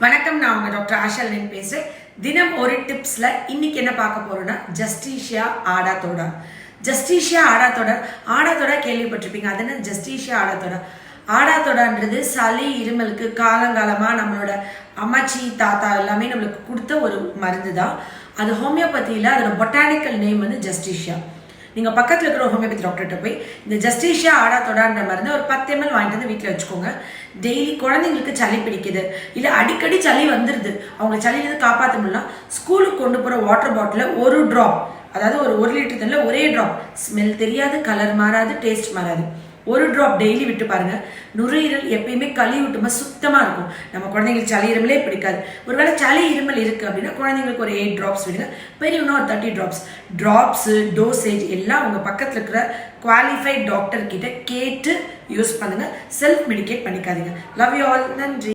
வணக்கம், நான் உங்க டாக்டர் ஆஷாலின் பேசுறேன். தினம் ஒரு டிப்ஸ்ல இன்னைக்கு என்ன பார்க்க போறோம்னா ஜஸ்டிஷியா ஆடாதோடா. ஜஸ்டிஷியா ஆடாதோடா கேள்விப்பட்டிருப்பீங்க. அது என்ன ஜஸ்டிஷியா ஆடாதோடான்றது சளி இருமலுக்கு காலங்காலமா நம்மளோட அம்மாச்சி தாத்தா எல்லாமே நம்மளுக்கு கொடுத்த ஒரு மருந்து தான். அது ஹோமியோபதியில அதோட பொட்டானிக்கல் நேம் வந்து ஜஸ்டிஷியா. நீங்க பக்கத்துல இருக்கிற ஹோமியோபதி டாக்டர்கிட்ட போய் இந்த ஜஸ்டிஷியா ஆடாதோடான்ற மருந்து ஒரு 10 ml வாங்கிட்டு வந்து வீட்டில் வச்சுக்கோங்க. டெய்லி குழந்தைங்களுக்கு சளி பிடிக்குது, இல்லை அடிக்கடி சளி வந்துடுது, அவங்க சளியிலிருந்து காப்பாற்ற முடியல, ஸ்கூலுக்கு கொண்டு போகிற வாட்டர் பாட்டிலில் ஒரு ட்ராப், அதாவது ஒரு லிட்டர் தண்ணியில் ஒரே ட்ராப், ஸ்மெல் தெரியாது, கலர் மாறாது, டேஸ்ட் மாறாது, ஒரு ட்ராப் டெய்லி விட்டு பாருங்க. நுரையீரல் எப்பயுமே களி விட்டுமா சுத்தமா இருக்கும். நம்ம குழந்தைங்களுக்கு சளி இருமலே பிடிக்காது. ஒருவேளை சளி இருமல் இருக்கு அப்படின்னா குழந்தைங்களுக்கு ஒரு 8 drops விடுங்க, பெரியவனா ஒரு 30 drops. ட்ராப்ஸ் டோசேஜ் எல்லாம் உங்க பக்கத்துல இருக்கிற குவாலிஃபைட் டாக்டர் கிட்ட கேட்டு யூஸ் பண்ணுங்க. செல்ஃப் மெடிகேட் பண்ணிக்காதீங்க. Love you all. நன்றி.